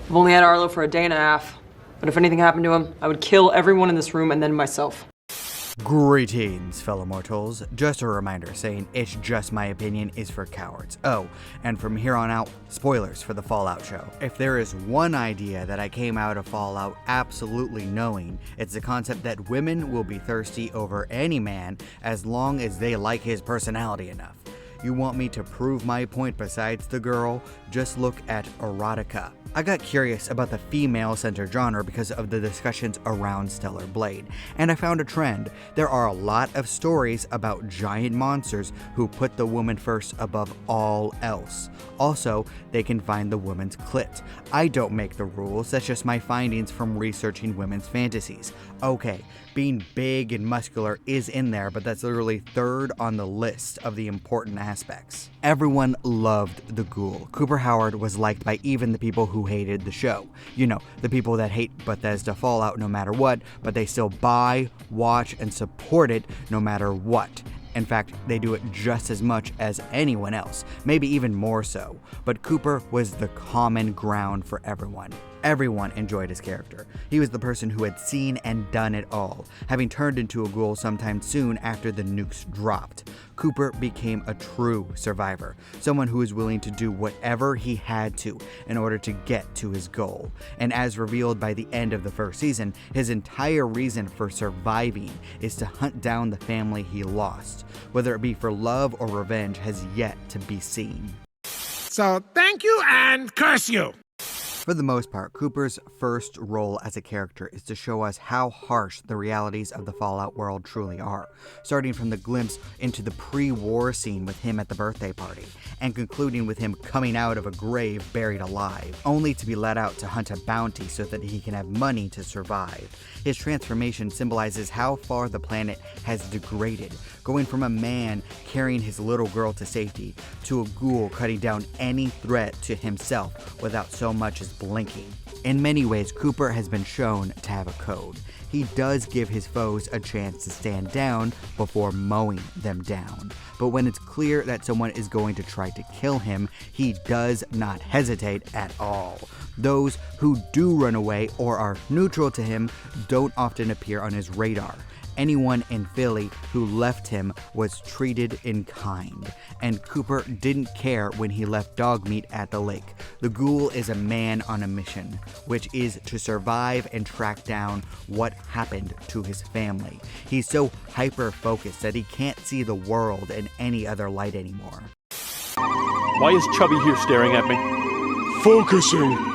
I've only had Arlo for a day and a half, but if anything happened to him, I would kill everyone in this room and then myself. Greetings, fellow mortals. Just a reminder saying it's just my opinion is for cowards. Oh, and from here on out, spoilers for the Fallout show. If there is one idea that I came out of Fallout absolutely knowing, it's the concept that women will be thirsty over any man as long as they like his personality enough. You want me to prove my point besides the girl? Just look at erotica. I got curious about the female-centered genre because of the discussions around Stellar Blade, and I found a trend. There are a lot of stories about giant monsters who put the woman first above all else. Also, they can find the woman's clit. I don't make the rules, that's just my findings from researching women's fantasies. Okay, being big and muscular is in there, but that's literally third on the list of the important aspects. Everyone loved the Ghoul. Cooper Howard was liked by even the people who hated the show. You know, the people that hate Bethesda Fallout no matter what, but they still buy, watch, and support it no matter what. In fact, they do it just as much as anyone else, maybe even more so. But Cooper was the common ground for everyone. Everyone enjoyed his character. He was the person who had seen and done it all, having turned into a ghoul sometime soon after the nukes dropped. Cooper became a true survivor, someone who was willing to do whatever he had to in order to get to his goal. And as revealed by the end of the first season, his entire reason for surviving is to hunt down the family he lost. Whether it be for love or revenge has yet to be seen. So thank you and curse you! For the most part, Cooper's first role as a character is to show us how harsh the realities of the Fallout world truly are, starting from the glimpse into the pre-war scene with him at the birthday party, and concluding with him coming out of a grave buried alive, only to be let out to hunt a bounty so that he can have money to survive. His transformation symbolizes how far the planet has degraded, going from a man carrying his little girl to safety, to a ghoul cutting down any threat to himself without so much as blinking. In many ways, Cooper has been shown to have a code. He does give his foes a chance to stand down before mowing them down. But when it's clear that someone is going to try to kill him, he does not hesitate at all. Those who do run away or are neutral to him don't often appear on his radar. Anyone in Philly who left him was treated in kind, and Cooper didn't care when he left dog meat at the lake. The Ghoul is a man on a mission, which is to survive and track down what happened to his family. He's so hyper-focused that he can't see the world in any other light anymore. Why is Chubby here staring at me? Focusing!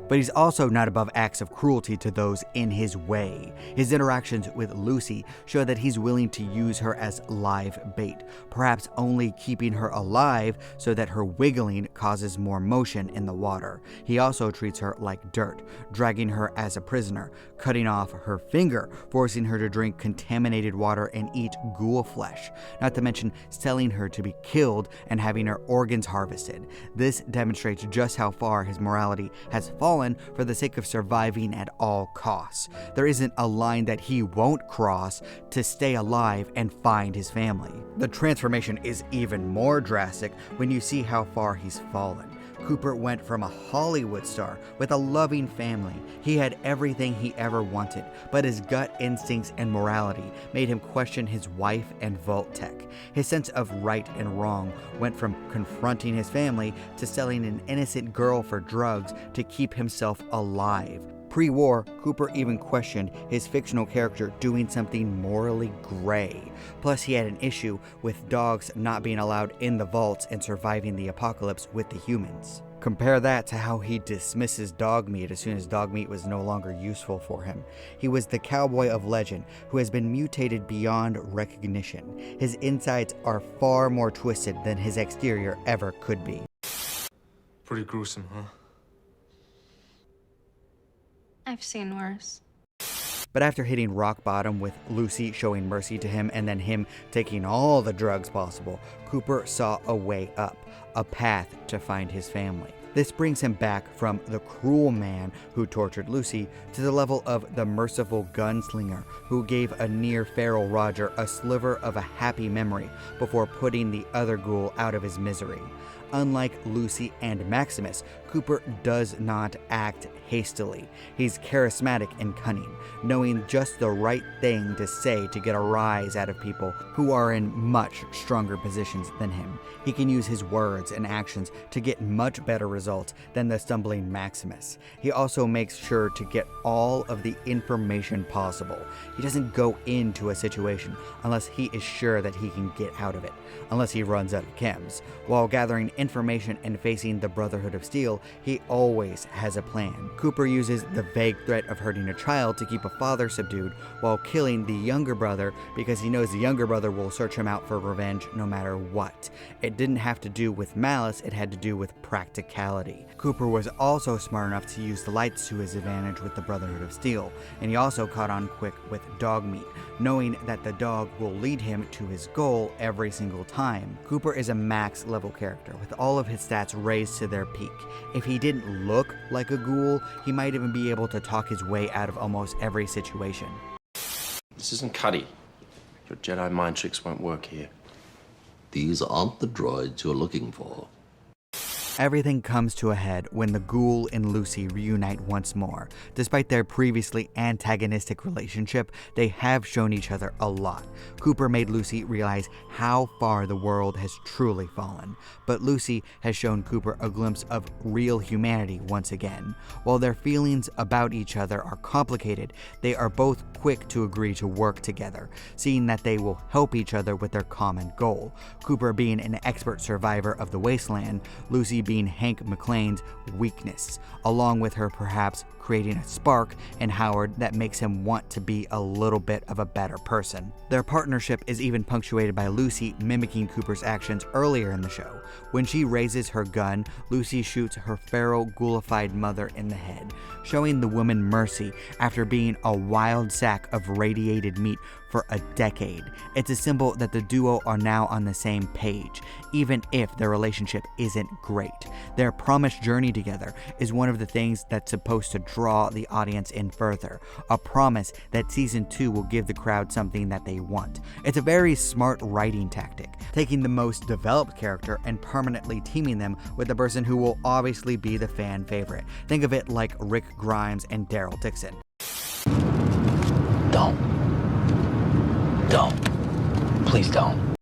But he's also not above acts of cruelty to those in his way. His interactions with Lucy show that he's willing to use her as live bait, perhaps only keeping her alive so that her wiggling causes more motion in the water. He also treats her like dirt, dragging her as a prisoner, cutting off her finger, forcing her to drink contaminated water and eat ghoul flesh, not to mention selling her to be killed and having her organs harvested. This demonstrates just how far his morality has fallen for the sake of surviving at all costs. There isn't a line that he won't cross to stay alive and find his family. The transformation is even more drastic when you see how far he's fallen. Cooper went from a Hollywood star with a loving family. He had everything he ever wanted, but his gut instincts and morality made him question his wife and Vault Tech. His sense of right and wrong went from confronting his family to selling an innocent girl for drugs to keep himself alive. Pre-war, Cooper even questioned his fictional character doing something morally gray. Plus, he had an issue with dogs not being allowed in the vaults and surviving the apocalypse with the humans. Compare that to how he dismisses dog meat as soon as dog meat was no longer useful for him. He was the cowboy of legend who has been mutated beyond recognition. His insides are far more twisted than his exterior ever could be. Pretty gruesome, huh? I've seen worse. But after hitting rock bottom with Lucy showing mercy to him and then him taking all the drugs possible, Cooper saw a way up, a path to find his family. This brings him back from the cruel man who tortured Lucy to the level of the merciful gunslinger who gave a near feral Roger a sliver of a happy memory before putting the other ghoul out of his misery. unlike Lucy and Maximus, Cooper does not act hastily. He's charismatic and cunning, knowing just the right thing to say to get a rise out of people who are in much stronger positions than him. He can use his words and actions to get much better results than the stumbling Maximus. He also makes sure to get all of the information possible. He doesn't go into a situation unless he is sure that he can get out of it, unless he runs out of chems. While gathering information and facing the Brotherhood of Steel, he always has a plan. Cooper uses the vague threat of hurting a child to keep a father subdued while killing the younger brother because he knows the younger brother will search him out for revenge no matter what. It didn't have to do with malice, it had to do with practicality. Cooper was also smart enough to use the lights to his advantage with the Brotherhood of Steel, and he also caught on quick with dog meat, knowing that the dog will lead him to his goal every single time. Cooper is a max level character with all of his stats raised to their peak. If he didn't look like a ghoul, he might even be able to talk his way out of almost every situation. This isn't Cuddy. Your Jedi mind tricks won't work here. These aren't the droids you're looking for. Everything comes to a head when the Ghoul and Lucy reunite once more. Despite their previously antagonistic relationship, they have shown each other a lot. Cooper made Lucy realize how far the world has truly fallen, but Lucy has shown Cooper a glimpse of real humanity once again. While their feelings about each other are complicated, they are both quick to agree to work together, seeing that they will help each other with their common goal. Cooper being an expert survivor of the wasteland, Lucy being Hank McClane's weakness, along with her perhaps creating a spark in Howard that makes him want to be a little bit of a better person. Their partnership is even punctuated by Lucy mimicking Cooper's actions earlier in the show. When she raises her gun, Lucy shoots her feral, ghoulified mother in the head, showing the woman mercy after being a wild sack of radiated meat for a decade. It's a symbol that the duo are now on the same page, even if their relationship isn't great. Their promised journey together is one of the things that's supposed to draw the audience in further, a promise that season 2 will give the crowd something that they want. It's a very smart writing tactic, taking the most developed character and permanently teaming them with the person who will obviously be the fan favorite. Think of it like Rick Grimes and Daryl Dixon. Don't. Please don't.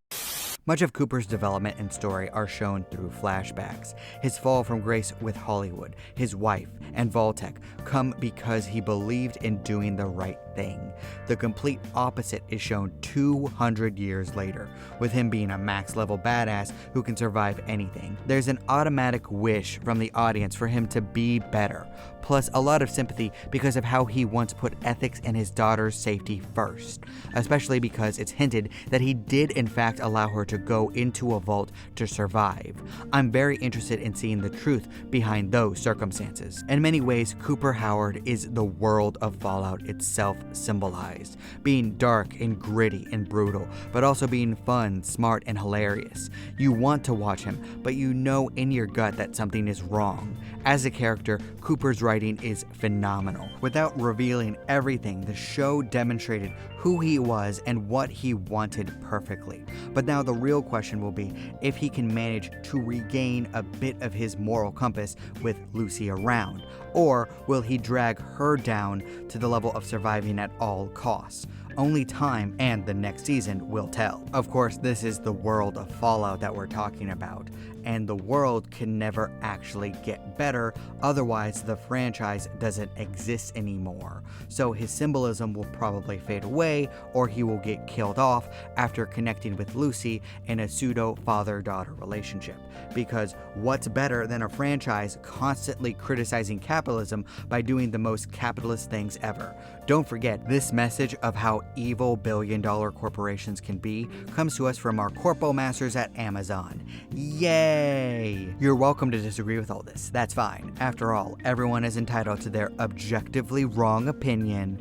Much of Cooper's development and story are shown through flashbacks. His fall from grace with Hollywood, his wife, and Vault-Tec come because he believed in doing the right thing. The complete opposite is shown 200 years later, with him being a max-level badass who can survive anything. There's an automatic wish from the audience for him to be better, plus a lot of sympathy because of how he once put ethics and his daughter's safety first, especially because it's hinted that he did in fact allow her to go into a vault to survive. I'm very interested in seeing the truth behind those circumstances. In many ways, Cooper Howard is the world of Fallout itself symbolized, being dark and gritty and brutal, but also being fun, smart, and hilarious. You want to watch him, but you know in your gut that something is wrong. As a character, Cooper's writing is phenomenal. Without revealing everything, the show demonstrated who he was and what he wanted perfectly. But now the real question will be if he can manage to regain a bit of his moral compass with Lucy around, or will he drag her down to the level of surviving at all costs? Only time and the next season will tell. Of course, this is the world of Fallout that we're talking about, and the world can never actually get better, otherwise the franchise doesn't exist anymore. So his symbolism will probably fade away, or he will get killed off after connecting with Lucy in a pseudo father-daughter relationship. Because what's better than a franchise constantly criticizing capitalism by doing the most capitalist things ever? Don't forget, this message of how evil billion-dollar corporations can be comes to us from our corpo masters at Amazon. Yay! You're welcome to disagree with all this. That's fine. After all, everyone is entitled to their objectively wrong opinion.